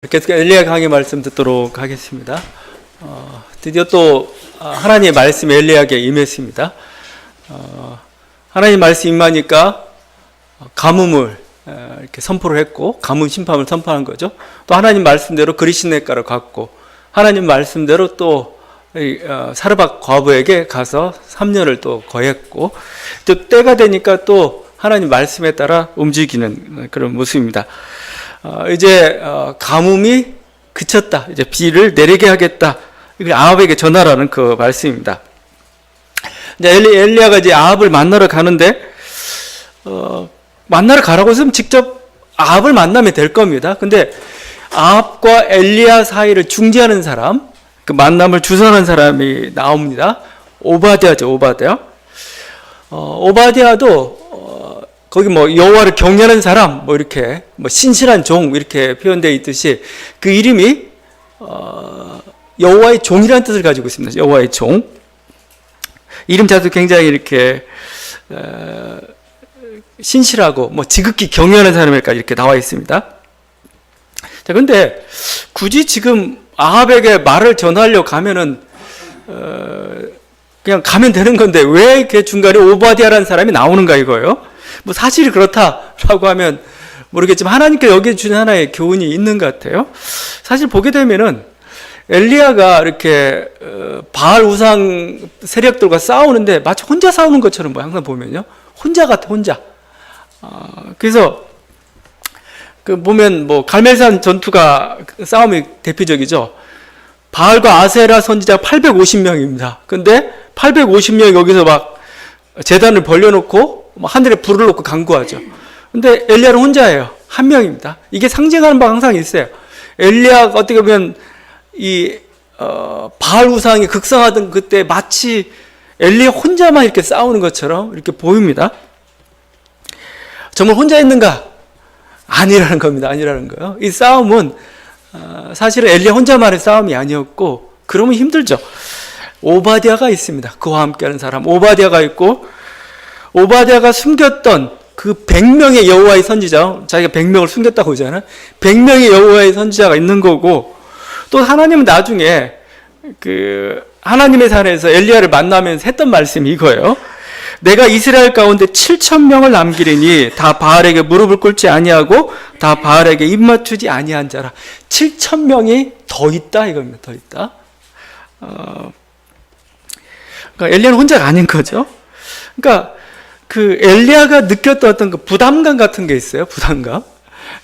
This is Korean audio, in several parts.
계속 엘리야 강의 말씀 듣도록 하겠습니다. 드디어 또 하나님의 말씀이 엘리야에게 임했습니다. 하나님 말씀 임하니까 가뭄을 이렇게 선포를 했고 가뭄 심판을 선포한 거죠. 또 하나님 말씀대로 그리시네가를 갔고 하나님 말씀대로 또 사르밧 과부에게 가서 3년을 또 거했고 또 때가 되니까 또 하나님 말씀에 따라 움직이는 그런 모습입니다. 이제 가뭄이 그쳤다. 이제 비를 내리게 하겠다. 이걸 아합에게 전하라는 그 말씀입니다. 이제 엘리야가 이제 아합을 만나러 가는데 만나러 가라고 했으면 직접 아합을 만나면 될 겁니다. 근데 아합과 엘리야 사이를 중재하는 사람, 그 만남을 주선한 사람이 나옵니다. 오바댜죠, 오바댜. 오바댜도 거기 뭐 여호와를 경외하는 사람, 뭐 이렇게 뭐 신실한 종 이렇게 표현되어 있듯이 그 이름이 여호와의 종이라는 뜻을 가지고 있습니다. 여호와의 종. 이름 자체도 굉장히 이렇게 신실하고 뭐 지극히 경외하는 사람일까지 이렇게 나와 있습니다. 자, 근데 굳이 지금 아합에게 말을 전하려고 가면은 그냥 가면 되는 건데 왜 이렇게 중간에 오바댜라는 사람이 나오는가 이거예요. 뭐 사실이 그렇다라고 하면 모르겠지만 하나님께 여기에 주는 하나의 교훈이 있는 것 같아요. 사실 보게 되면은 엘리야가 이렇게 바알 우상 세력들과 싸우는데 마치 혼자 싸우는 것처럼 뭐 항상 보면요, 혼자 같아, 혼자. 그래서 그 보면 뭐 갈멜산 전투가 싸움이 대표적이죠. 바알과 아세라 선지자 850명입니다. 근데 850명이 여기서 막 제단을 벌려놓고 하늘에 불을 놓고 간구하죠. 근데 엘리야는 혼자예요. 한 명입니다. 이게 상징하는 바가 항상 있어요. 엘리야가 어떻게 보면 바알 우상이 극성하던 그때 마치 엘리야 혼자만 이렇게 싸우는 것처럼 이렇게 보입니다. 정말 혼자 있는가? 아니라는 겁니다. 아니라는 거예요. 이 싸움은 사실은 엘리야 혼자만의 싸움이 아니었고, 그러면 힘들죠. 오바댜가 있습니다. 그와 함께하는 사람 오바댜가 있고, 오바댜가 숨겼던 그 100명의 여호와의 선지자, 자기가 100명을 숨겼다고 하잖아요. 100명의 여호와의 선지자가 있는 거고, 또 하나님은 나중에 그 하나님의 산에서 엘리야를 만나면서 했던 말씀이 이거예요. 내가 이스라엘 가운데 7,000명을 남기리니 다 바알에게 무릎을 꿇지 아니하고 다 바알에게 입 맞추지 아니한 자라. 7,000명이 더 있다 이겁니다. 더 있다. 그러니까 엘리야는 혼자가 아닌 거죠. 그러니까 그 엘리야가 느꼈던 어떤 그 부담감 같은 게 있어요. 부담감.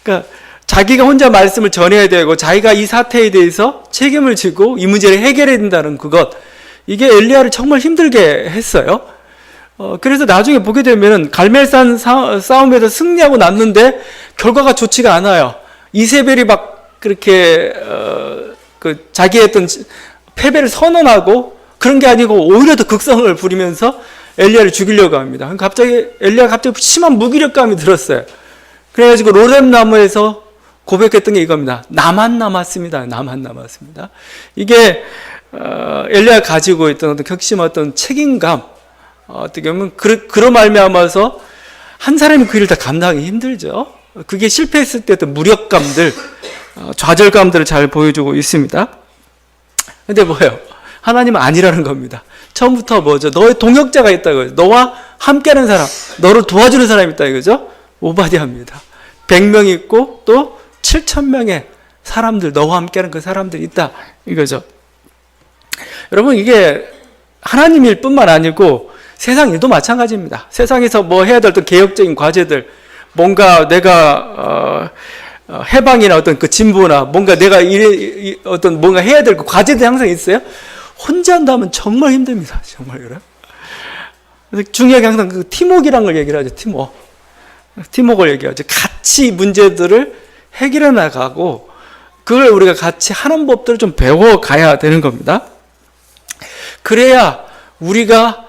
그러니까 자기가 혼자 말씀을 전해야 되고 자기가 이 사태에 대해서 책임을 지고 이 문제를 해결해야 된다는 그것, 이게 엘리야를 정말 힘들게 했어요. 그래서 나중에 보게 되면은 갈멜산 싸움에서 승리하고 났는데 결과가 좋지가 않아요. 이세벨이 막 그렇게 그 자기 했던 패배를 선언하고 그런 게 아니고 오히려 더 극성을 부리면서 엘리야를 죽이려고 합니다. 갑자기 엘리야가 심한 무기력감이 들었어요. 그래가지고 로뎀 나무에서 고백했던 게 이겁니다. 나만 남았습니다. 나만 남았습니다. 이게 엘리야가 가지고 있던 어떤 격심한 어떤 책임감, 어떻게 보면 그런 말미암아서 한 사람이 그 일을 다 감당하기 힘들죠. 그게 실패했을 때 어떤 무력감들, 좌절감들을 잘 보여주고 있습니다. 근데 뭐예요? 하나님은 아니라는 겁니다. 처음부터 뭐죠? 너의 동역자가 있다 이거죠. 너와 함께하는 사람, 너를 도와주는 사람이 있다 이거죠. 오바댜입니다. 100명이 있고 또 7,000명의 사람들, 너와 함께하는 그 사람들이 있다 이거죠. 여러분, 이게 하나님 일뿐만 아니고 세상 일도 마찬가지입니다. 세상에서 뭐 해야 될 어떤 개혁적인 과제들, 뭔가 내가 해방이나 어떤 그 진보나 뭔가 내가 어떤 뭔가 해야 될 그 과제들이 항상 있어요. 혼자 한다면 정말 힘듭니다. 정말 그래요. 그래서 중요하게 항상 그 팀워크라는 걸 얘기를 하죠. 팀워크를 얘기하죠. 같이 문제들을 해결해 나가고 그걸 우리가 같이 하는 법들을 좀 배워가야 되는 겁니다. 그래야 우리가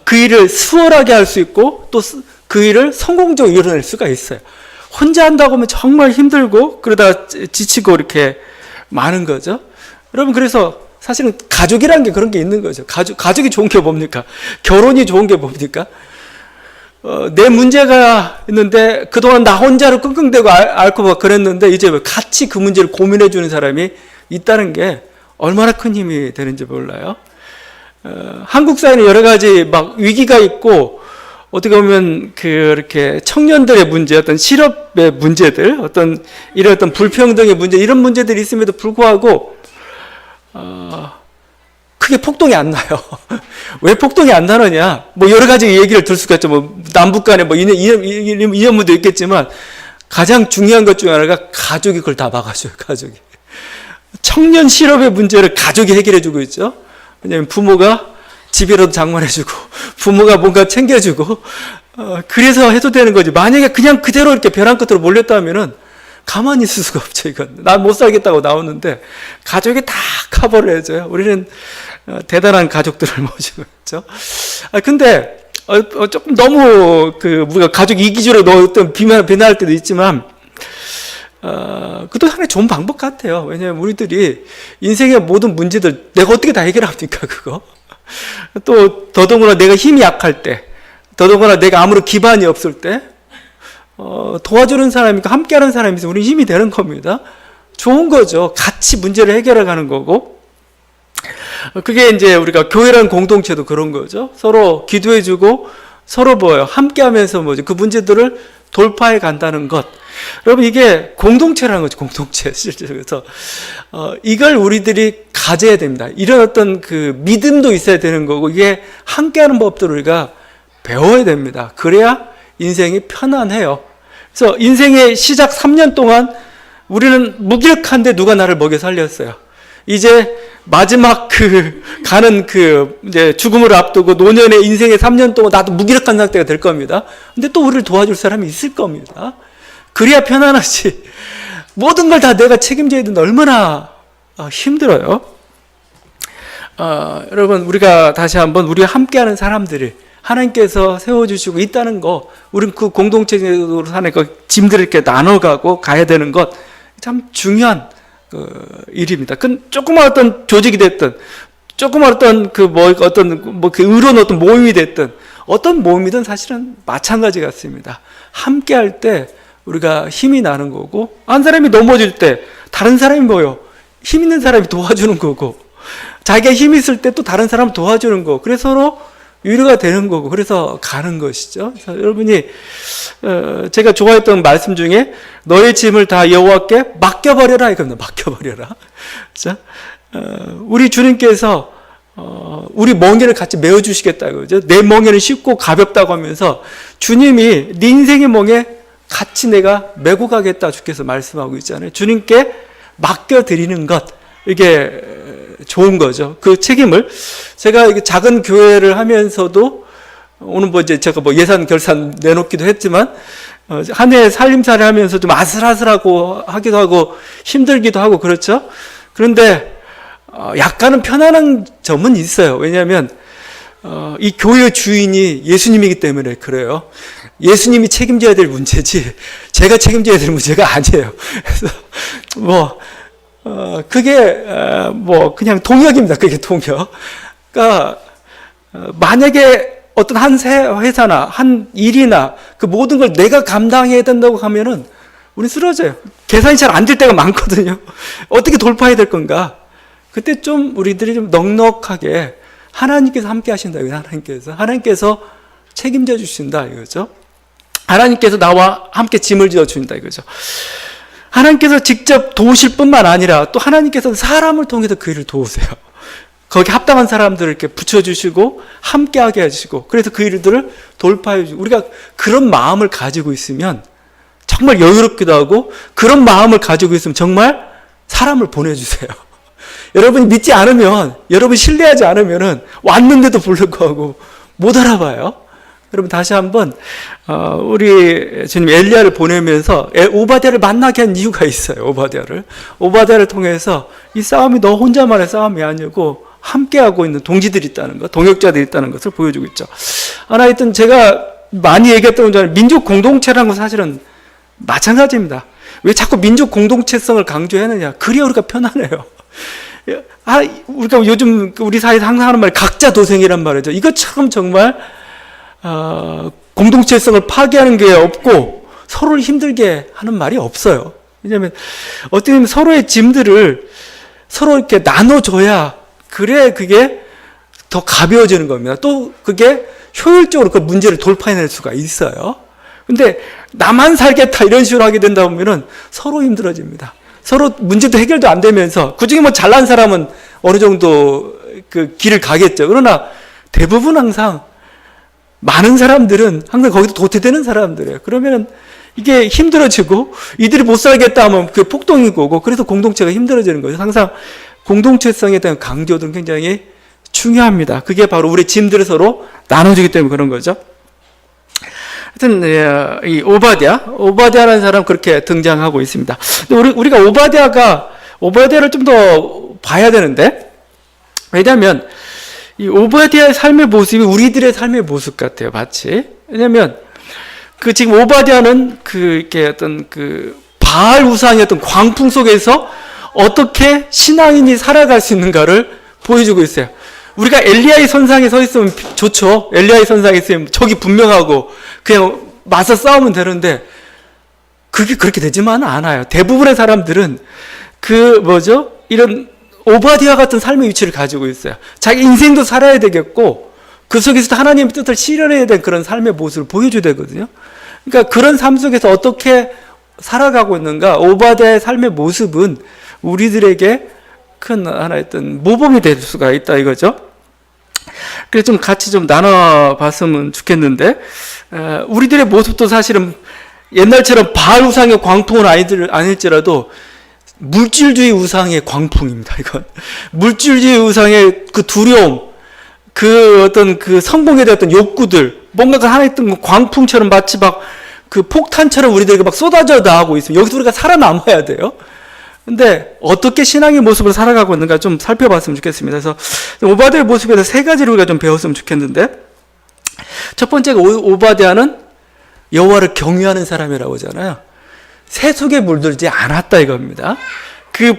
그 일을 수월하게 할 수 있고 또 그 일을 성공적으로 이뤄낼 수가 있어요. 혼자 한다고 하면 정말 힘들고 그러다가 지치고 이렇게 많은 거죠. 여러분, 그래서 사실은 가족이라는 게 그런 게 있는 거죠. 가족이 좋은 게 뭡니까? 결혼이 좋은 게 뭡니까? 내 문제가 있는데 그동안 나 혼자로 끙끙대고 앓고 막 그랬는데 이제 같이 그 문제를 고민해 주는 사람이 있다는 게 얼마나 큰 힘이 되는지 몰라요. 한국 사회는 여러 가지 막 위기가 있고 어떻게 보면 그렇게 청년들의 문제, 어떤 실업의 문제들, 이런 어떤 불평등의 문제, 이런 문제들이 있음에도 불구하고 크게 폭동이 안 나요. 왜 폭동이 안 나느냐? 뭐 여러 가지 얘기를 들 수가 있죠. 뭐 남북 간에 뭐 이런 문제도 있겠지만 가장 중요한 것 중에 하나가 가족이 그걸 다 막아줘요. 가족이. 청년 실업의 문제를 가족이 해결해주고 있죠. 왜냐하면 부모가 집이라도 장만해주고 부모가 뭔가 챙겨주고 그래서 해도 되는 거지. 만약에 그냥 그대로 이렇게 벼랑 끝으로 몰렸다면은 가만히 있을 수가 없죠. 이건 난 못 살겠다고 나오는데 가족이 다 커버를 해줘요. 우리는 대단한 가족들을 모시고 있죠. 근데 조금 너무 우리가 가족 이기주로 어떤 비난할 때도 있지만 그것도 하나의 좋은 방법 같아요. 왜냐하면 우리들이 인생의 모든 문제들 내가 어떻게 다 해결합니까? 그거 또 더더구나 내가 힘이 약할 때, 더더구나 내가 아무런 기반이 없을 때 도와주는 사람이니까 함께하는 사람이 있으면 우리는 힘이 되는 겁니다. 좋은 거죠. 같이 문제를 해결해 가는 거고. 그게 이제 우리가 교회라는 공동체도 그런 거죠. 서로 기도해주고 서로 함께하면서 그 문제들을 돌파해 간다는 것. 여러분 이게 공동체라는 거죠. 공동체 실제로. 그래서 이걸 우리들이 가져야 됩니다. 이런 어떤 믿음도 있어야 되는 거고 이게 함께하는 법들을 우리가 배워야 됩니다. 그래야 인생이 편안해요. 그래서 인생의 시작 3년 동안 우리는 무기력한데 누가 나를 먹여 살렸어요. 이제 마지막 가는 이제 죽음을 앞두고 노년의 인생의 3년 동안 나도 무기력한 상태가 될 겁니다. 근데 또 우리를 도와줄 사람이 있을 겁니다. 그래야 편안하지. 모든 걸 다 내가 책임져야 되는데 얼마나 힘들어요. 여러분 우리가 다시 한번 우리가 함께하는 사람들을 하나님께서 세워주시고 있다는 거, 우린 그 공동체로 사는 그 짐들을 이렇게 나눠가고 가야 되는 것 참 중요한 일입니다. 조그만 어떤 조직이 됐든, 조그만 어떤 의로운 어떤 모임이 됐든, 어떤 모임이든 사실은 마찬가지 같습니다. 함께 할 때 우리가 힘이 나는 거고, 한 사람이 넘어질 때 다른 사람이 힘 있는 사람이 도와주는 거고, 자기가 힘이 있을 때 또 다른 사람 도와주는 거. 그래서 서로 위로가 되는 거고, 그래서 가는 것이죠. 그래서 여러분이 제가 좋아했던 말씀 중에 너의 짐을 다 여호와께 맡겨버려라 이겁니다. 맡겨버려라. 자, 우리 주님께서 우리 멍에를 같이 메어주시겠다 이거죠. 내 멍에는 쉽고 가볍다고 하면서 주님이 네 인생의 멍에 같이 내가 메고 가겠다 주께서 말씀하고 있잖아요. 주님께 맡겨드리는 것, 이게 좋은 거죠. 그 책임을 제가 작은 교회를 하면서도 오늘 이제 제가 예산 결산 내놓기도 했지만 한 해 살림살이 하면서 좀 아슬아슬하고 하기도 하고 힘들기도 하고 그렇죠. 그런데 약간은 편안한 점은 있어요. 왜냐하면 이 교회 주인이 예수님이기 때문에 그래요. 예수님이 책임져야 될 문제지 제가 책임져야 될 문제가 아니에요. 그래서 그게 그냥 동역입니다. 그게 동역. 그러니까 만약에 어떤 한 회사나 한 일이나 그 모든 걸 내가 감당해야 된다고 하면은 우리 쓰러져요. 계산이 잘 안 될 때가 많거든요. 어떻게 돌파해야 될 건가? 그때 좀 우리들이 좀 넉넉하게 하나님께서 함께 하신다. 하나님께서 책임져 주신다 이거죠. 하나님께서 나와 함께 짐을 지어 주신다 이거죠. 하나님께서 직접 도우실 뿐만 아니라 또 하나님께서 사람을 통해서 그 일을 도우세요. 거기 합당한 사람들을 이렇게 붙여주시고 함께하게 해주시고 그래서 그 일들을 돌파해 주시고 우리가 그런 마음을 가지고 있으면 정말 여유롭기도 하고 그런 마음을 가지고 있으면 정말 사람을 보내주세요. 여러분이 믿지 않으면 여러분 신뢰하지 않으면 왔는데도 불구하고 못 알아봐요. 여러분 다시 한번 우리 주님 엘리야를 보내면서 오바댜를 만나게 한 이유가 있어요. 오바댜를 통해서 이 싸움이 너 혼자만의 싸움이 아니고 함께하고 있는 동지들이 있다는 것, 동역자들이 있다는 것을 보여주고 있죠. 하여튼 제가 많이 얘기했던 것처럼 민족 공동체라는 건 사실은 마찬가지입니다. 왜 자꾸 민족 공동체성을 강조하느냐? 그래야 우리가 편안해요. 우리가 요즘 우리 사회에서 항상 하는 말 각자 도생이란 말이죠. 이것처럼 정말 공동체성을 파괴하는 게 없고 서로를 힘들게 하는 말이 없어요. 왜냐하면 어떻게 보면 서로의 짐들을 서로 이렇게 나눠줘야 그래 그게 더 가벼워지는 겁니다. 또 그게 효율적으로 그 문제를 돌파해낼 수가 있어요. 근데 나만 살겠다 이런 식으로 하게 된다 보면은 서로 힘들어집니다. 서로 문제도 해결도 안 되면서 그중에 뭐 잘난 사람은 어느 정도 그 길을 가겠죠. 그러나 대부분 항상 많은 사람들은 항상 거기도 도태되는 사람들이에요. 그러면은 이게 힘들어지고 이들이 못 살겠다 하면 그 폭동이 오고 그래서 공동체가 힘들어지는 거죠. 항상 공동체성에 대한 강조는 굉장히 중요합니다. 그게 바로 우리 짐들을 서로 나눠주기 때문에 그런 거죠. 하여튼 이 오바댜라는 사람 그렇게 등장하고 있습니다. 근데 우리가 오바댜를 좀 더 봐야 되는데 왜냐하면 이 오바댜의 삶의 모습이 우리들의 삶의 모습 같아요, 마치. 왜냐하면 지금 오바댜는 이렇게 어떤 바알 우상의 어떤 광풍 속에서 어떻게 신앙인이 살아갈 수 있는가를 보여주고 있어요. 우리가 엘리야의 선상에 서 있으면 좋죠. 엘리야의 선상에 있으면 적이 분명하고 그냥 맞서 싸우면 되는데 그게 그렇게 되지만은 않아요. 대부분의 사람들은 이런 오바댜 같은 삶의 위치를 가지고 있어요. 자기 인생도 살아야 되겠고 그 속에서도 하나님의 뜻을 실현해야 되는 그런 삶의 모습을 보여줘야 되거든요. 그러니까 그런 삶 속에서 어떻게 살아가고 있는가, 오바댜의 삶의 모습은 우리들에게 큰 하나의 어떤 모범이 될 수가 있다 이거죠. 그래서 좀 같이 좀 나눠봤으면 좋겠는데 우리들의 모습도 사실은 옛날처럼 바알 우상의 광풍은 아닐지라도 물질주의 우상의 광풍입니다. 이건 물질주의 우상의 그 두려움, 어떤 성공에 대한 어떤 욕구들, 뭔가가 하나 있던 광풍처럼 마치 막 폭탄처럼 우리들에게 막 쏟아져 나오고 있습니다. 여기서 우리가 살아남아야 돼요. 근데 어떻게 신앙의 모습을 살아가고 있는가 좀 살펴봤으면 좋겠습니다. 그래서 오바댜의 모습에서 세 가지를 우리가 좀 배웠으면 좋겠는데 첫 번째가 오바댜는 여호와를 경외하는 사람이라고 하잖아요. 새 속에 물들지 않았다 이겁니다.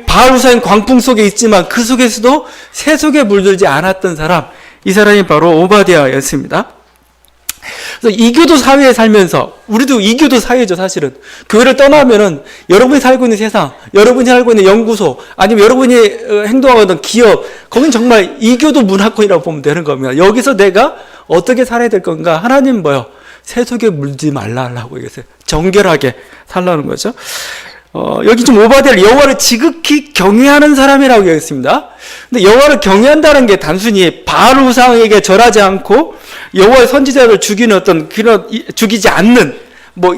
바알 우상의 광풍 속에 있지만 그 속에서도 새 속에 물들지 않았던 사람, 이 사람이 바로 오바댜였습니다. 그래서 이교도 사회에 살면서 우리도 이교도 사회죠. 사실은 교회를 떠나면은 여러분이 살고 있는 세상, 여러분이 살고 있는 연구소, 아니면 여러분이 행동하고 있는 기업, 거긴 정말 이교도 문화권이라고 보면 되는 겁니다. 여기서 내가 어떻게 살아야 될 건가? 하나님 새 속에 물지 말라고 얘기했어요. 정결하게 살라는 거죠. 여기 좀 오바댜를 여호와를 지극히 경외하는 사람이라고 얘기했습니다. 근데 여호와를 경외한다는 게 단순히 바알 우상에게 절하지 않고 여호와의 선지자를 죽이는 죽이지 않는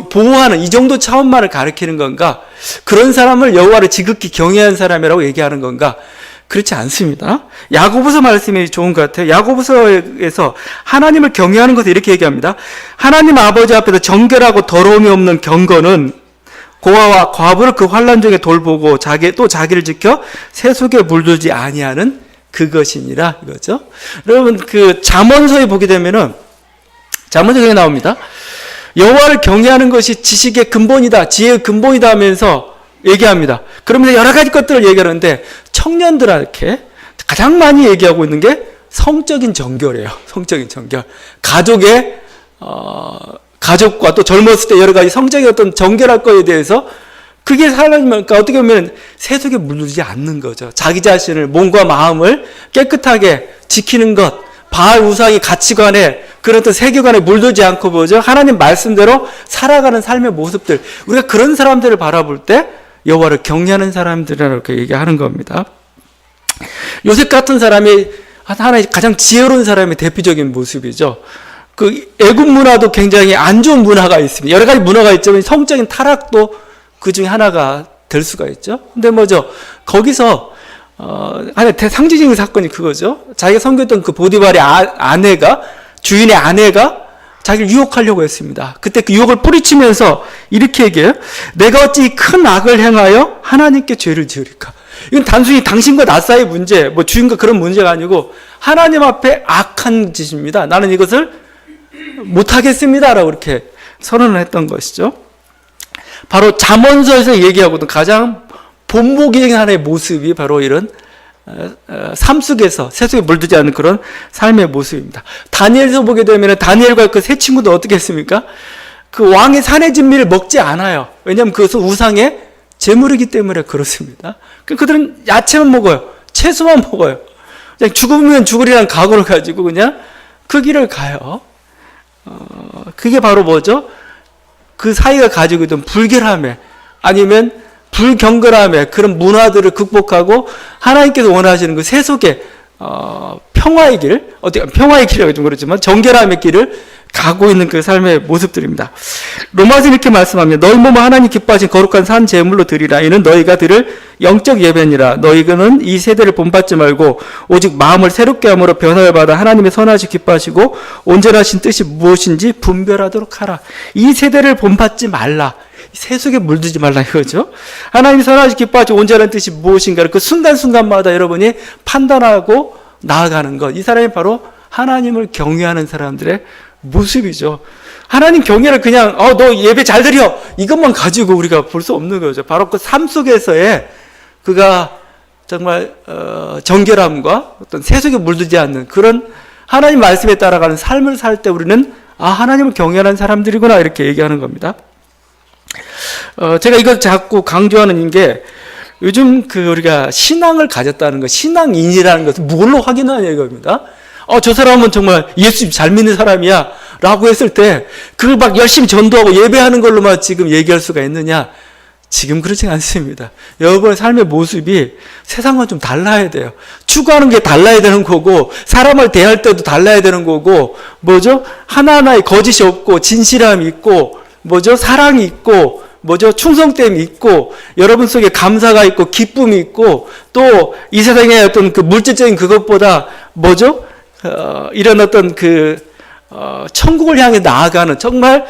보호하는 이 정도 차원만을 가리키는 건가? 그런 사람을 여호와를 지극히 경외하는 사람이라고 얘기하는 건가? 그렇지 않습니다. 야고보서 말씀이 좋은 것 같아요. 야고보서에서 하나님을 경외하는 것을 이렇게 얘기합니다. 하나님 아버지 앞에서 정결하고 더러움이 없는 경건은 고아와 과부를 그 환난 중에 돌보고 자기를 지켜 새 속에 물들지 아니하는 그것이니라 이거죠. 여러분 잠언서에 보게 되면은 잠언서에 나옵니다. 여호와를 경외하는 것이 지식의 근본이다, 지혜의 근본이다 하면서 얘기합니다. 그러면서 여러 가지 것들을 얘기하는데 청년들한테 가장 많이 얘기하고 있는 게 성적인 정결이에요. 성적인 정결. 가족과 또 젊었을 때 여러 가지 성적인 어떤 정결할 거에 대해서 그게 그러니까 어떻게 보면 새 속에 물들지 않는 거죠. 자기 자신을, 몸과 마음을 깨끗하게 지키는 것, 바알 우상의 가치관에 그런 어떤 세계관에 물들지 않고 하나님 말씀대로 살아가는 삶의 모습들, 우리가 그런 사람들을 바라볼 때 여호와를 경외하는 사람들이라고 얘기하는 겁니다. 요셉 같은 사람이 하나의 가장 지혜로운 사람의 대표적인 모습이죠. 애굽 문화도 굉장히 안 좋은 문화가 있습니다. 여러 가지 문화가 있지만 성적인 타락도 그 중에 하나가 될 수가 있죠. 근데 거기서 하나의 상징적인 사건이 그거죠. 자기가 섬겼던 보디발의 주인의 아내가 자기를 유혹하려고 했습니다. 그때 그 유혹을 뿌리치면서 이렇게 얘기해요. 내가 어찌 큰 악을 행하여 하나님께 죄를 지으리까? 이건 단순히 당신과 나 사이의 문제, 주인과 그런 문제가 아니고 하나님 앞에 악한 짓입니다. 나는 이것을 못하겠습니다라고 이렇게 선언을 했던 것이죠. 바로 잠언서에서 얘기하고도 가장 본보기적인 하나의 모습이 바로 이런 삶 속에서 세속에 물들지 않는 그런 삶의 모습입니다. 다니엘서 보게 되면 다니엘과 그 세 친구도 어떻게 했습니까? 그 왕의 산의 진미를 먹지 않아요. 왜냐하면 그것은 우상의 제물이기 때문에 그렇습니다. 그들은 야채만 먹어요. 채소만 먹어요. 그냥 죽으면 죽으리라는 각오를 가지고 그냥 그 길을 가요. 그게 바로 뭐죠? 그 사이가 가지고 있던 불결함에 아니면 불경건함에 그런 문화들을 극복하고 하나님께서 원하시는 그 세속의 평화의 길, 어떻게 평화의 길이라고 좀 그렇지만 정결함의 길을 가고 있는 그 삶의 모습들입니다. 로마서 이렇게 말씀합니다. 너희 몸은 하나님 기뻐하신 거룩한 산 제물로 드리라. 이는 너희가 드릴 영적 예배니라. 너희는 이 세대를 본받지 말고 오직 마음을 새롭게 함으로 변화를 받아 하나님의 선하시 기뻐하시고 온전하신 뜻이 무엇인지 분별하도록 하라. 이 세대를 본받지 말라. 세속에 물들지 말라 이거죠. 하나님이 선하시 기뻐하시고 온전한 뜻이 무엇인가를 그 순간순간마다 여러분이 판단하고 나아가는 것. 이 사람이 바로 하나님을 경외하는 사람들의 모습이죠. 하나님 경외를 그냥 너 예배 잘 드려 이것만 가지고 우리가 볼 수 없는 거죠. 바로 그 삶 속에서의 그가 정말 정결함과 어떤 세속에 물들지 않는 그런 하나님 말씀에 따라가는 삶을 살 때 우리는 하나님을 경외하는 사람들이구나 이렇게 얘기하는 겁니다. 제가 이걸 자꾸 강조하는 게 요즘 그 우리가 신앙을 가졌다는 것, 신앙인이라는 것을 뭘로 확인하냐 이겁니다. 저 사람은 정말 예수 잘 믿는 사람이야 라고 했을 때 그걸 막 열심히 전도하고 예배하는 걸로만 지금 얘기할 수가 있느냐? 지금 그렇지 않습니다. 여러분의 삶의 모습이 세상과 좀 달라야 돼요. 추구하는 게 달라야 되는 거고 사람을 대할 때도 달라야 되는 거고 뭐죠? 하나하나의 거짓이 없고 진실함이 있고 뭐죠? 사랑이 있고 뭐죠? 충성됨이 있고 여러분 속에 감사가 있고 기쁨이 있고 또 이 세상의 어떤 그 물질적인 그것보다 뭐죠? 이런 어떤 천국을 향해 나아가는 정말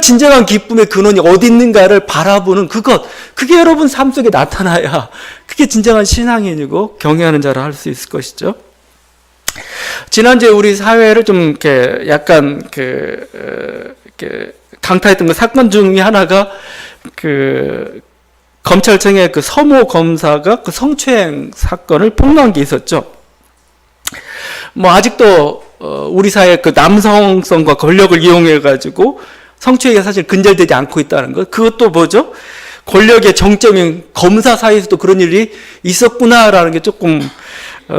진정한 기쁨의 근원이 어디 있는가를 바라보는 그게 여러분 삶 속에 나타나야 그게 진정한 신앙인이고 경외하는 자라 할 수 있을 것이죠. 지난주에 우리 사회를 좀 이렇게 약간 이렇게 강타했던 그 사건 중에 하나가 검찰청의 그 서모 검사가 그 성추행 사건을 폭로한 게 있었죠. 아직도 우리 사회 그 남성성과 권력을 이용해 가지고 성추행이 사실 근절되지 않고 있다는 것. 그것도 뭐죠? 권력의 정점인 검사 사이에서도 그런 일이 있었구나라는 게 조금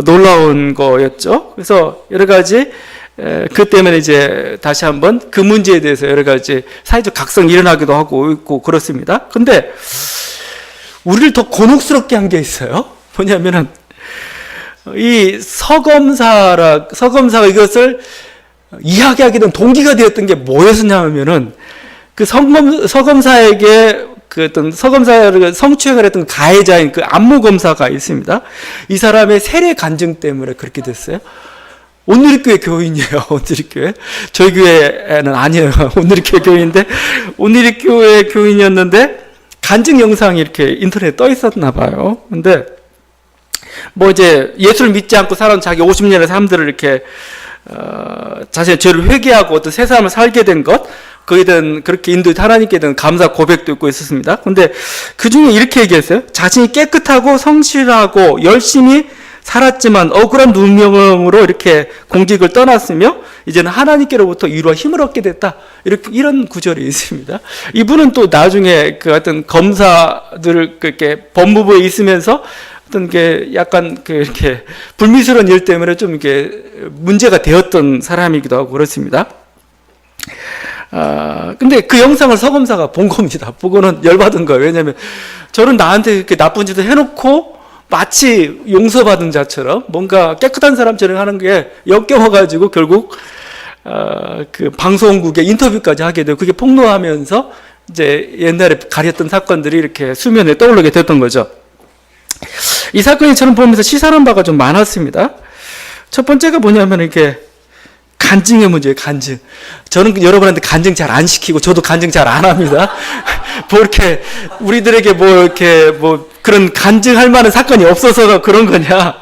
놀라운 거였죠. 그래서 여러 가지 그 때문에 이제 다시 한번 그 문제에 대해서 여러 가지 사회적 각성이 일어나기도 하고 있고 그렇습니다. 근데 우리를 더 곤혹스럽게 한 게 있어요. 뭐냐면은 이 서검사가 이것을 이야기하게 된 동기가 되었던 게 뭐였냐면은 그 서검사에게 그 어떤 서검사를 성추행을 했던 가해자인 그 안무검사가 있습니다. 이 사람의 세례 간증 때문에 그렇게 됐어요. 온누리교회 교인이에요. 온누리교회. 저희 교회는 아니에요. 온누리교회 교인인데 온누리교회 교인이었는데 간증 영상이 이렇게 인터넷에 떠 있었나 봐요. 근데 이제 예수를 믿지 않고 살아온 자기 50년의 삶들을 이렇게 자신의 죄를 회개하고 어떤 새 삶을 살게 된 것, 그에 대한 그렇게 하나님께 대한 감사 고백도 있고 있었습니다. 근데 그 중에 이렇게 얘기했어요. 자신이 깨끗하고 성실하고 열심히 살았지만 억울한 누명으로 이렇게 공직을 떠났으며 이제는 하나님께로부터 위로와 힘을 얻게 됐다. 이런 구절이 있습니다. 이분은 또 나중에 그 어떤 검사들 그렇게 법무부에 있으면서 어떤 게 약간 이렇게 불미스러운 일 때문에 좀 이렇게 문제가 되었던 사람이기도 하고 그렇습니다. 근데 그 영상을 서검사가 본 겁니다. 보고는 열받은 거예요. 왜냐하면 저는 나한테 이렇게 나쁜 짓을 해놓고 마치 용서받은 자처럼 뭔가 깨끗한 사람처럼 하는 게 역겨워가지고 결국 그 방송국에 인터뷰까지 하게 되고 그게 폭로하면서 이제 옛날에 가렸던 사건들이 이렇게 수면에 떠오르게 됐던 거죠. 이 사건이 저는 보면서 시사하는 바가 좀 많았습니다. 첫 번째가 뭐냐면 이렇게 간증의 문제예요. 간증. 저는 여러분한테 간증 잘 안 시키고 저도 간증 잘 안 합니다. 이렇게 우리들에게 이렇게 그런 간증할 만한 사건이 없어서 그런 거냐?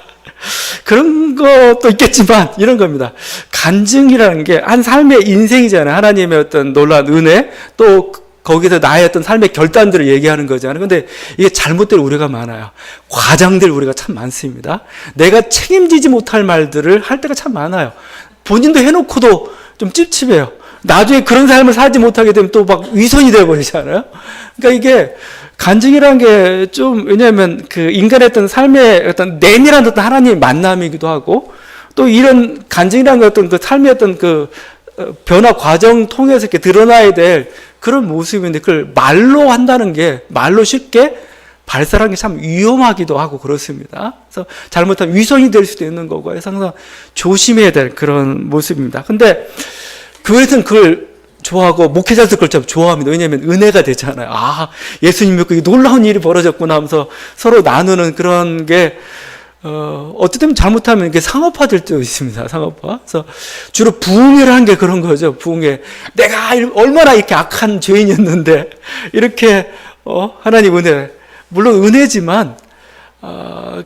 그런 것도 있겠지만 이런 겁니다. 간증이라는 게 한 삶의 인생이잖아요. 하나님의 어떤 놀라운 은혜 또 거기서 나의 어떤 삶의 결단들을 얘기하는 거잖아요. 근데 이게 잘못될 우려가 많아요. 과장될 우려가 참 많습니다. 내가 책임지지 못할 말들을 할 때가 참 많아요. 본인도 해놓고도 좀 찝찝해요. 나중에 그런 삶을 살지 못하게 되면 또 막 위선이 되어버리잖아요. 그러니까 이게 간증이라는 게 좀, 왜냐하면 그 인간의 어떤 삶의 어떤 내밀한 어떤 하나님의 만남이기도 하고, 또 이런 간증이라는 게 어떤 그 삶의 어떤 그 변화 과정 통해서 이렇게 드러나야 될 그런 모습인데, 그걸 말로 한다는 게, 말로 쉽게 발설하는 게 참 위험하기도 하고 그렇습니다. 그래서 잘못하면 위선이 될 수도 있는 거고, 그래서 항상 조심해야 될 그런 모습입니다. 근데 교회에서는 그걸 좋아하고 목회자도 그걸 참 좋아합니다. 왜냐하면 은혜가 되잖아요. 아, 예수님 믿고 놀라운 일이 벌어졌구나 하면서 서로 나누는 그런 게 어쨌든 잘못하면 이게 상업화될 때도 있습니다. 상업화. 그래서 주로 부흥회라는 게 그런 거죠. 부흥회. 내가 얼마나 이렇게 악한 죄인이었는데 이렇게 하나님 은혜. 물론 은혜지만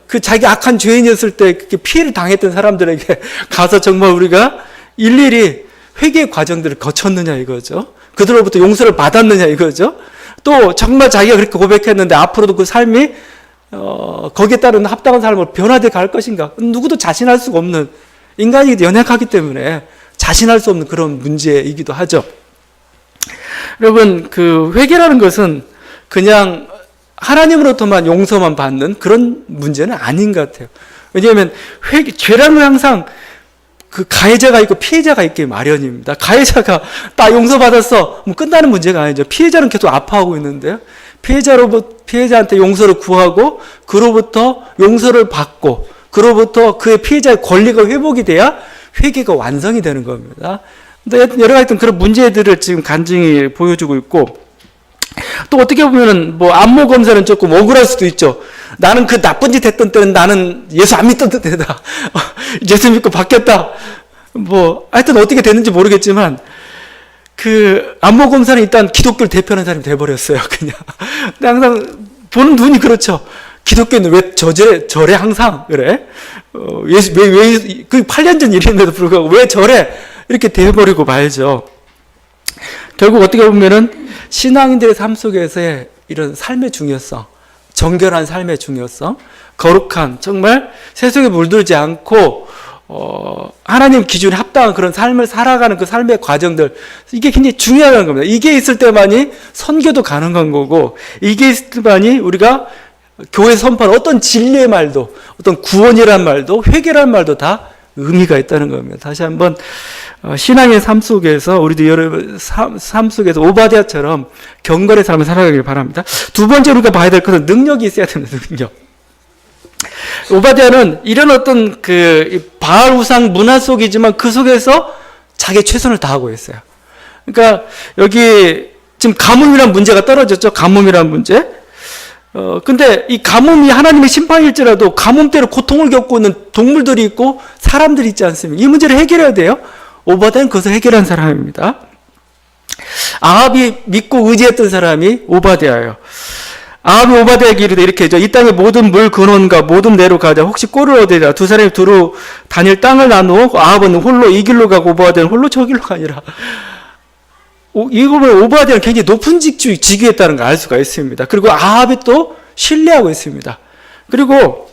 그 자기 악한 죄인이었을 때 피해를 당했던 사람들에게 가서 정말 우리가 일일이 회개의 과정들을 거쳤느냐 이거죠. 그들로부터 용서를 받았느냐 이거죠. 또 정말 자기가 그렇게 고백했는데 앞으로도 그 삶이 거기에 따른 합당한 삶으로 변화돼 갈 것인가. 누구도 자신할 수가 없는, 인간이 연약하기 때문에 자신할 수 없는 그런 문제이기도 하죠. 여러분, 그 회개라는 것은 그냥 하나님으로부터만 용서만 받는 그런 문제는 아닌 것 같아요. 왜냐하면 죄라는 건 항상 그 가해자가 있고 피해자가 있기 마련입니다. 가해자가 나 용서받았어, 뭐 끝나는 문제가 아니죠. 피해자는 계속 아파하고 있는데요. 피해자한테 용서를 구하고 그로부터 용서를 받고 그로부터 그의 피해자의 권리가 회복이 돼야 회개가 완성이 되는 겁니다. 근데 여러 가지 그런 문제들을 지금 간증이 보여주고 있고, 또 어떻게 보면은 뭐 안모 검사는 조금 억울할 수도 있죠. 나는 그 나쁜 짓 했던 때는 나는 예수 안 믿던 때다. 예수 믿고 바뀌었다. 뭐 하여튼 어떻게 됐는지 모르겠지만 그 안모 검사는 일단 기독교를 대표하는 사람이 돼버렸어요. 그냥. 근데 항상 보는 눈이 그렇죠. 기독교는 왜 저래 항상 그래? 예수 그 8년 전 일인데도 불구하고 왜 저래? 이렇게 돼버리고 말죠. 결국 어떻게 보면은 신앙인들의 삶 속에서의 이런 삶의 중요성, 정결한 삶의 중요성, 거룩한, 정말 세속에 물들지 않고 하나님 기준에 합당한 그런 삶을 살아가는 그 삶의 과정들, 이게 굉장히 중요한 겁니다. 이게 있을 때만이 선교도 가능한 거고, 이게 있을 때만이 우리가 교회 선포하는 어떤 진리의 말도, 어떤 구원이란 말도, 회개란 말도 다 의미가 있다는 겁니다. 다시 한번 신앙의 삶 속에서 우리도 여러분 삶 속에서 오바댜처럼 경건의 삶을 살아가길 바랍니다. 두 번째 우리가 봐야 될 것은 능력이 있어야 됩니다. 능력. 오바댜는 이런 어떤 그 바알 우상 문화 속이지만 그 속에서 자기 최선을 다하고 있어요. 그러니까 여기 지금 가뭄이란 문제가 떨어졌죠. 가뭄이란 문제. 근데 이 가뭄이 하나님의 심판일지라도 가뭄 때로 고통을 겪고 있는 동물들이 있고 사람들이 있지 않습니까? 이 문제를 해결해야 돼요. 오바댜는 그것을 해결한 사람입니다. 아합이 믿고 의지했던 사람이 오바댜예요. 아합이 오바댜에게 이르되 이렇게 하죠. 이 땅의 모든 물 근원과 모든 내로 가자. 혹시 꼴을 얻으리라. 두 사람이 두루 다닐 땅을 나누어 아합은 홀로 이 길로 가고 오바댜는 홀로 저 길로 가니라. 이거 보면 오바댜는 굉장히 높은 직위했다는 걸 알 수가 있습니다. 그리고 아합이 또 신뢰하고 있습니다. 그리고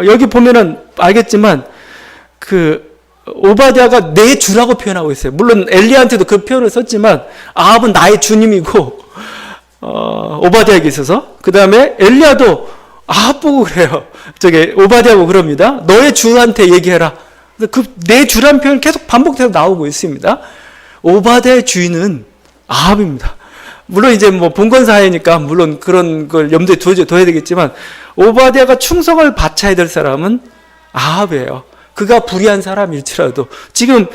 여기 보면은 알겠지만 그 오바댜가 내 주라고 표현하고 있어요. 물론 엘리야한테도 그 표현을 썼지만 아합은 나의 주님이고 오바댜에게 있어서, 그 다음에 엘리야도 아합 보고 그래요. 오바댜하고 그럽니다. 너의 주한테 얘기해라. 그 내 주란 표현 계속 반복돼서 나오고 있습니다. 오바댜의 주인은 아합입니다. 물론 이제 뭐 봉건사회니까 물론 그런 걸 염두에 둬야 되겠지만 오바댜가 충성을 바쳐야 될 사람은 아합이에요. 그가 불의한 사람일지라도. 지금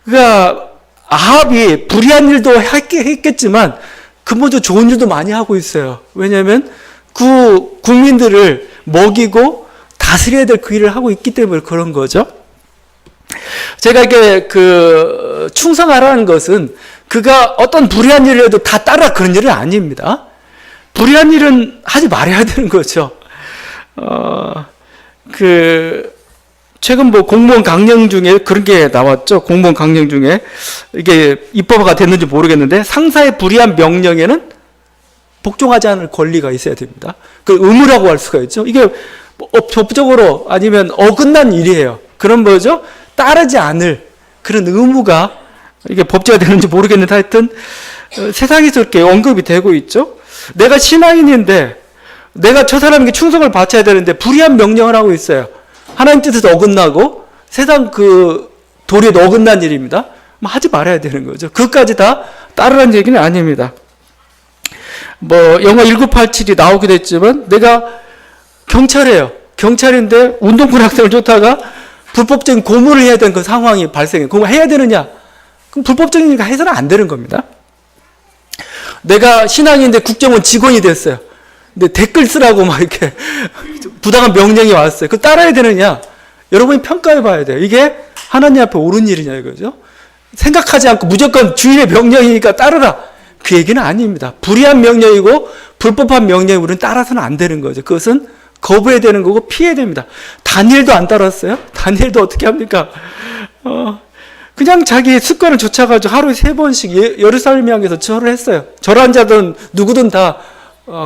그가 아합이 불의한 일도 했겠지만 근본적으로 좋은 일도 많이 하고 있어요. 왜냐하면 그 국민들을 먹이고 다스려야 될 그 일을 하고 있기 때문에 그런 거죠. 제가 이게 그 충성하라는 것은 그가 어떤 불의한 일을 해도 다 따라 그런 일은 아닙니다. 불의한 일은 하지 말아야 되는 거죠. 최근 뭐 공무원 강령 중에 그런 게 나왔죠. 공무원 강령 중에 이게 입법화가 됐는지 모르겠는데 상사의 불의한 명령에는 복종하지 않을 권리가 있어야 됩니다. 그 의무라고 할 수가 있죠. 이게 법적으로 아니면 어긋난 일이에요. 그런 뭐죠? 따르지 않을 그런 의무가 이게 법제가 되는지 모르겠는데 하여튼 세상에서 이렇게 언급이 되고 있죠. 내가 신앙인인데 내가 저 사람에게 충성을 바쳐야 되는데 불의한 명령을 하고 있어요. 하나님 뜻에서 어긋나고 세상 그 도리에 어긋난 일입니다. 하지 말아야 되는 거죠. 그것까지 다 따르라는 얘기는 아닙니다. 뭐 영화 1987이 나오기도 했지만 내가 경찰이에요. 경찰인데 운동권 학생을 쫓다가 불법적인 고문을 해야 되는 그 상황이 발생해요. 그럼 해야 되느냐? 그럼 불법적이니까 해서는 안 되는 겁니다. 내가 신앙인데 국정원 직원이 됐어요. 근데 댓글 쓰라고 막 이렇게 부당한 명령이 왔어요. 그거 따라야 되느냐? 여러분이 평가해 봐야 돼요. 이게 하나님 앞에 옳은 일이냐 이거죠. 생각하지 않고 무조건 주인의 명령이니까 따르라. 그 얘기는 아닙니다. 불의한 명령이고 불법한 명령이 우리는 따라서는 안 되는 거죠. 그것은 거부해야 되는 거고 피해야 됩니다. 다니엘도 안 따랐어요? 다니엘도 어떻게 합니까? 그냥 자기 습관을 쫓아가지고 하루에 3번씩 예루살렘 향해서 절을 했어요. 절한 자들은 누구든 다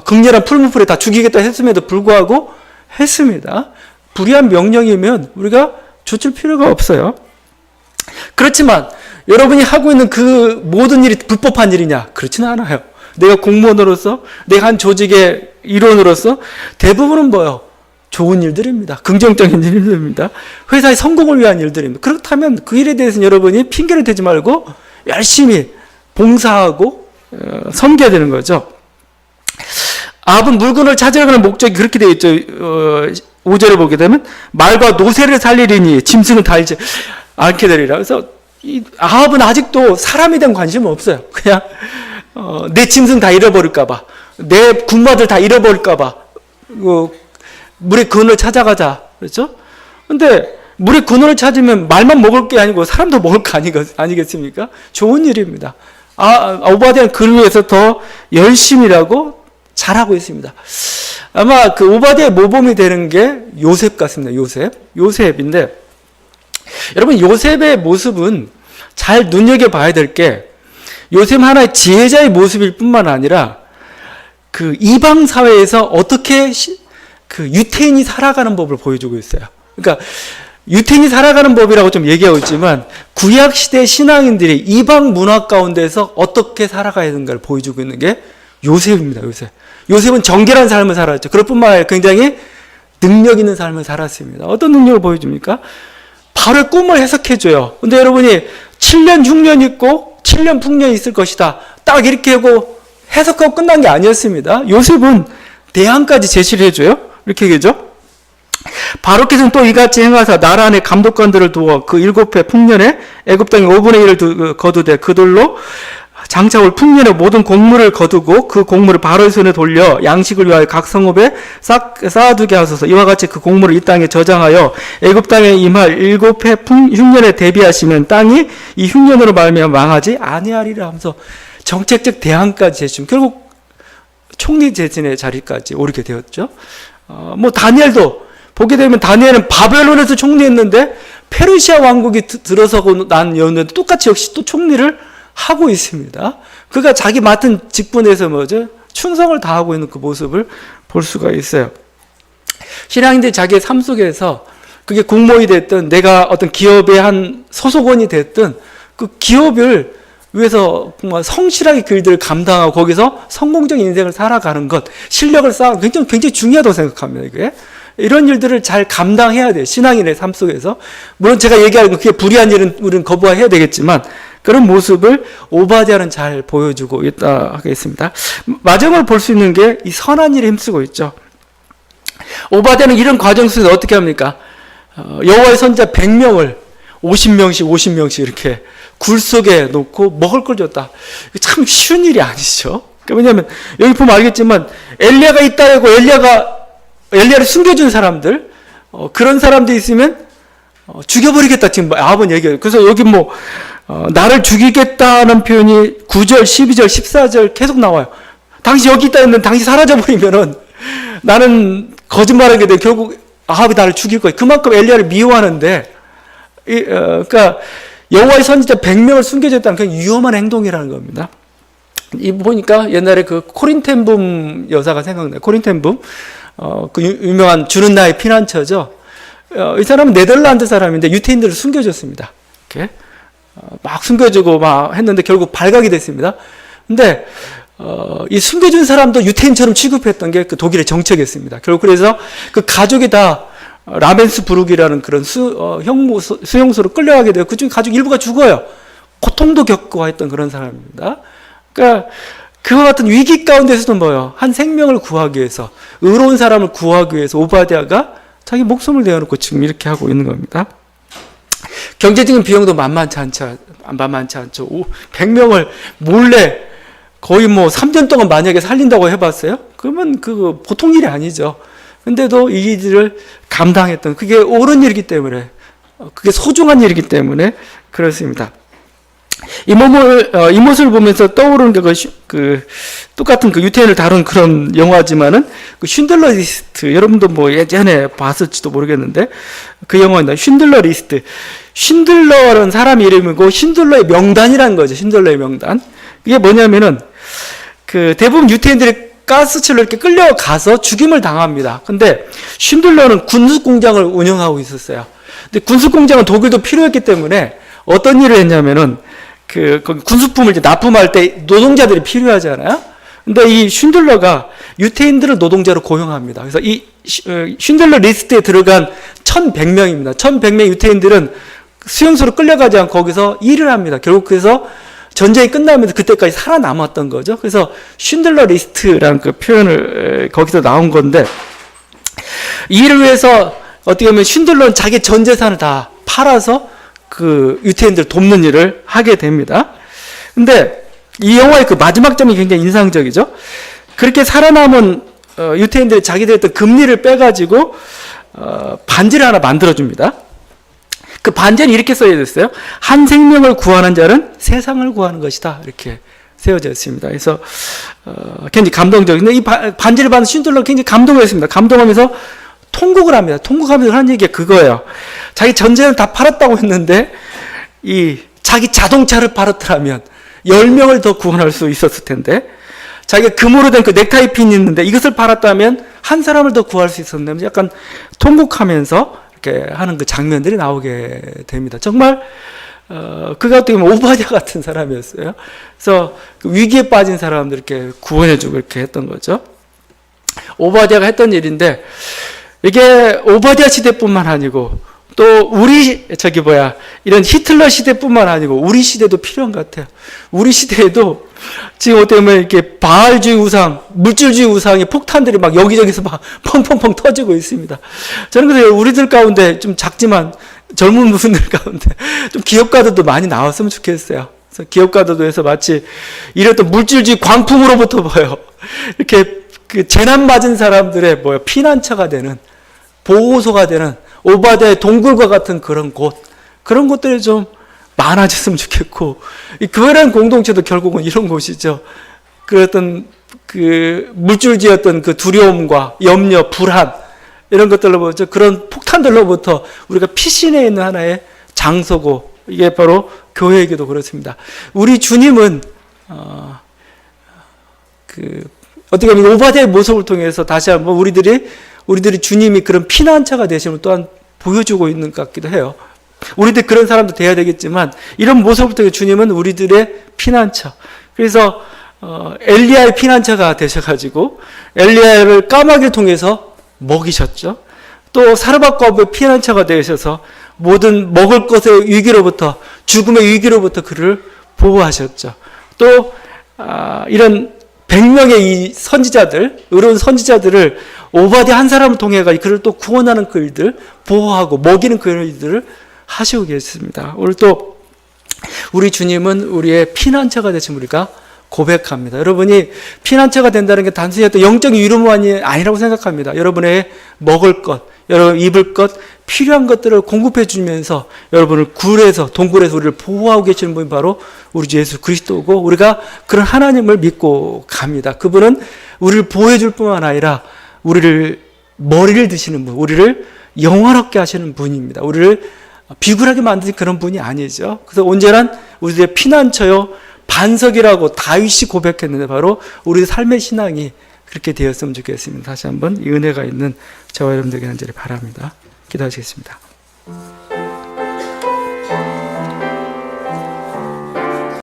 극렬한 풀무불에 다 죽이겠다 했음에도 불구하고 했습니다. 불의한 명령이면 우리가 좇을 필요가 없어요. 그렇지만 여러분이 하고 있는 그 모든 일이 불법한 일이냐? 그렇지는 않아요. 내가 공무원으로서, 내가 한 조직의 일원으로서 대부분은 뭐예요? 좋은 일들입니다. 긍정적인 일들입니다. 회사의 성공을 위한 일들입니다. 그렇다면 그 일에 대해서는 여러분이 핑계를 대지 말고 열심히 봉사하고 섬겨야 되는 거죠. 아합은 물건을 찾으려 하는 목적이 그렇게 되어 있죠. 5절을 보게 되면 말과 노새를 살리리니 짐승은 달지 않게 되리라. 그래서 이 아합은 아직도 사람에 대한 관심은 없어요. 그냥 내 짐승 다 잃어버릴까 봐, 내 군마들 다 잃어버릴까 봐 물의 근원을 찾아가자. 그렇죠? 근데 물의 근원을 찾으면 말만 먹을 게 아니고 사람도 먹을 거 아니겠습니까? 좋은 일입니다. 오바댜는 그를 위해서 더 열심히 일하고 잘하고 있습니다. 아마 그 오바댜의 모범이 되는 게 요셉 같습니다. 요셉인데 여러분 요셉의 모습은 잘 눈여겨봐야 될 게 요셉 하나의 지혜자의 모습일 뿐만 아니라 그 이방 사회에서 어떻게 그 유태인이 살아가는 법을 보여주고 있어요. 그러니까 유태인이 살아가는 법이라고 좀 얘기하고 있지만 구약 시대 신앙인들이 이방 문화 가운데서 어떻게 살아가야 하는가를 보여주고 있는 게 요셉입니다. 요셉은 정결한 삶을 살았죠. 그럴 뿐만 아니라 굉장히 능력 있는 삶을 살았습니다. 어떤 능력을 보여줍니까? 바로의 꿈을 해석해줘요. 근데 여러분이 7년 흉년 있고 7년 풍년이 있을 것이다. 딱 이렇게 하고 해석하고 끝난 게 아니었습니다. 요셉은 대안까지 제시를 해줘요. 이렇게 얘기죠. 바로께서는 또 이같이 행하사 나라 안에 감독관들을 두어 그 7해 풍년에 애굽 땅에 5분의 1을 거두되 그들로 장차 올 풍년의 모든 곡물을 거두고 그 곡물을 바로의 손에 돌려 양식을 위하여 각 성읍에 쌓아두게 하소서. 이와 같이 그 곡물을 이 땅에 저장하여 애굽 땅에 임할 7해 흉년에 대비하시면 땅이 이 흉년으로 말미암아 망하지 아니하리라 하면서 정책적 대안까지 제시하면 결국 총리 재진의 자리까지 오르게 되었죠. 뭐 다니엘도 보게 되면 다니엘은 바벨론에서 총리했는데 페르시아 왕국이 들어서고 난 이후에도 똑같이 역시 또 총리를 하고 있습니다. 그가 자기 맡은 직분에서 충성을 다하고 있는 그 모습을 볼 수가 있어요. 신앙인들이 자기의 삶 속에서 그게 공무원이 됐든 내가 어떤 기업의 한 소속원이 됐든 그 기업을 위해서 정말 성실하게 그 일들을 감당하고 거기서 성공적인 인생을 살아가는 것, 실력을 쌓는 굉장히 중요하다고 생각합니다. 이게. 이런 일들을 잘 감당해야 돼요. 신앙인의 삶 속에서. 물론 제가 얘기하는 그게 불의한 일은 우리는 거부해야 되겠지만 그런 모습을 오바댜는 잘 보여주고 있다 하겠습니다. 마지막으로 볼 수 있는 게 이 선한 일에 힘쓰고 있죠. 오바댜는 이런 과정 속에서 어떻게 합니까? 여호와의 선지자 100명을 50명씩 이렇게 굴 속에 놓고 먹을 걸 줬다. 참 쉬운 일이 아니죠. 왜냐하면 여기 보면 알겠지만 엘리야가 있다 하고 엘리야를 숨겨준 사람들, 그런 사람들이 있으면 죽여버리겠다 지금 아합은 얘기해요. 그래서 여기 나를 죽이겠다는 표현이 9절, 12절, 14절 계속 나와요. 당시 여기 있다 했는데 당시 사라져버리면은 나는 거짓말하게 돼. 결국 아합이 나를 죽일 거예요. 그만큼 엘리야를 미워하는데, 그러니까 여호와의 선지자 100명을 숨겨줬다는 그냥 위험한 행동이라는 겁니다. 이 보니까 옛날에 그 코린텐붐 여사가 생각나요. 코린텐붐, 그 유명한 주는 나의 피난처죠. 이 사람은 네덜란드 사람인데 유태인들을 숨겨줬습니다. 이렇게 막 숨겨주고 막 했는데 결국 발각이 됐습니다. 근데 이 숨겨준 사람도 유태인처럼 취급했던 게 그 독일의 정책이었습니다. 결국 그래서 그 가족이 다 라벤스부르크라는 그런 수용소로 끌려가게 되고 그중 가족 일부가 죽어요. 고통도 겪고 했던 그런 사람입니다. 그러니까 그와 같은 위기 가운데서도 뭐요? 한 생명을 구하기 위해서, 의로운 사람을 구하기 위해서 오바댜가 자기 목숨을 내어놓고 지금 이렇게 하고 있는 겁니다. 경제적인 비용도 만만치 않죠. 100명을 몰래 거의 뭐 3년 동안 만약에 살린다고 해봤어요? 그러면 그 보통 일이 아니죠. 근데도 이 일을 감당했던, 그게 옳은 일이기 때문에, 그게 소중한 일이기 때문에 그렇습니다. 이 모습을 보면서 떠오르는 게 똑같은 그 유태인을 다룬 그런 영화지만은 그 쉰들러 리스트, 여러분도 뭐 예전에 봤을지도 모르겠는데 그 영화입니다. 쉰들러 리스트. 쉰들러라는 사람 이름이고 쉰들러의 명단이라는 거죠. 쉰들러의 명단. 이게 뭐냐면은 그 대부분 유태인들이 가스실로 이렇게 끌려가서 죽임을 당합니다. 근데 쉰들러는 군수공장을 운영하고 있었어요. 근데 군수공장은 독일도 필요했기 때문에 어떤 일을 했냐면은 그 군수품을 이제 납품할 때 노동자들이 필요하잖아요. 근데 이 쉰들러가 유태인들을 노동자로 고용합니다. 그래서 이 쉰들러 리스트에 들어간 1,100명입니다. 1,100명 유태인들은 수용소로 끌려가지 않고 거기서 일을 합니다. 결국 그래서 전쟁이 끝나면서 그때까지 살아남았던 거죠. 그래서 쉰들러 리스트라는 그 표현을 거기서 나온 건데, 이 일을 위해서 어떻게 보면 쉰들러는 자기 전 재산을 다 팔아서 그 유태인들 돕는 일을 하게 됩니다. 근데 이 영화의 그 마지막 점이 굉장히 인상적이죠. 그렇게 살아남은 유태인들이 자기들의 어떤 금리를 빼가지고 반지를 하나 만들어줍니다. 그 반지는 이렇게 써져 있어요. 한 생명을 구하는 자는 세상을 구하는 것이다. 이렇게 세워져 있습니다. 그래서 굉장히 감동적인데 이 반지를 받은 쉰들러가 굉장히 감동을 했습니다. 감동하면서 통곡을 합니다. 통곡하면서 하는 얘기가 그거예요. 자기 전재는 다 팔았다고 했는데 이 자기 자동차를 팔았더라면 10명을 더 구원할 수 있었을 텐데, 자기가 금으로 된 그 넥타이 핀이 있는데 이것을 팔았다면 한 사람을 더 구할 수 있었는데 약간 통곡하면서 이렇게 하는 그 장면들이 나오게 됩니다. 정말 그가 어떻게 보면 오바댜 같은 사람이었어요. 그래서 그 위기에 빠진 사람들 이렇게 구원해주고 이렇게 했던 거죠. 오바댜가 했던 일인데, 이게 오바댜 시대뿐만 아니고 또 우리 이런 히틀러 시대뿐만 아니고 우리 시대도 필요한 것 같아요. 우리 시대에도 지금 어떻게 보면 이렇게 바알주의 우상, 물질주의 우상의 폭탄들이 막 여기저기서 막 펑펑펑 터지고 있습니다. 저는 그래서 우리들 가운데 좀 작지만 젊은 분들 가운데 좀 기업가들도 많이 나왔으면 좋겠어요. 그래서 기업가들도 해서 마치 이랬던 물질주의 광풍으로부터 이렇게 그 재난 맞은 사람들의 피난처가 되는, 보호소가 되는 오바댜의 동굴과 같은 그런 곳들이 좀 많아졌으면 좋겠고, 이 교회라는 공동체도 결국은 이런 곳이죠. 그 어떤 그 물질주의였던 그 두려움과 염려, 불안, 이런 것들로부터, 그런 폭탄들로부터 우리가 피신해 있는 하나의 장소고, 이게 바로 교회이기도 그렇습니다. 우리 주님은 어떻게 보면 오바댜의 모습을 통해서 다시 한번 우리들이 주님이 그런 피난처가 되심을 또한 보여주고 있는 것 같기도 해요. 우리들 그런 사람도 돼야 되겠지만 이런 모습을 통해 주님은 우리들의 피난처. 그래서 엘리야의 피난처가 되셔가지고 엘리야를 까마귀를 통해서 먹이셨죠. 또 사르밧과부의 피난처가 되셔서 모든 먹을 것의 위기로부터, 죽음의 위기로부터 그를 보호하셨죠. 또 이런 100명의 이 선지자들, 의로운 선지자들을 오바댜 한 사람을 통해 그를 또 구원하는 그 일들, 보호하고 먹이는 그 일들을 하시고 계십니다. 오늘 또 우리 주님은 우리의 피난처가 되신 우리가 고백합니다. 여러분이 피난처가 된다는 게 단순히 어떤 영적인 위로만이 아니라고 생각합니다. 여러분의 먹을 것, 여러분 입을 것, 필요한 것들을 공급해 주면서 여러분을 동굴에서 우리를 보호하고 계시는 분이 바로 우리 주 예수 그리스도고, 우리가 그런 하나님을 믿고 갑니다. 그분은 우리를 보호해 줄 뿐만 아니라 우리를 머리를 드시는 분, 우리를 영화롭게 하시는 분입니다. 우리를 비굴하게 만드는 그런 분이 아니죠. 그래서 언제나 우리들의 피난처요, 반석이라고 다윗이 고백했는데 바로 우리 삶의 신앙이 그렇게 되었으면 좋겠습니다. 다시 한번 이 은혜가 있는 저와 여러분들에게 간절히 바랍니다. 기도하시겠습니다.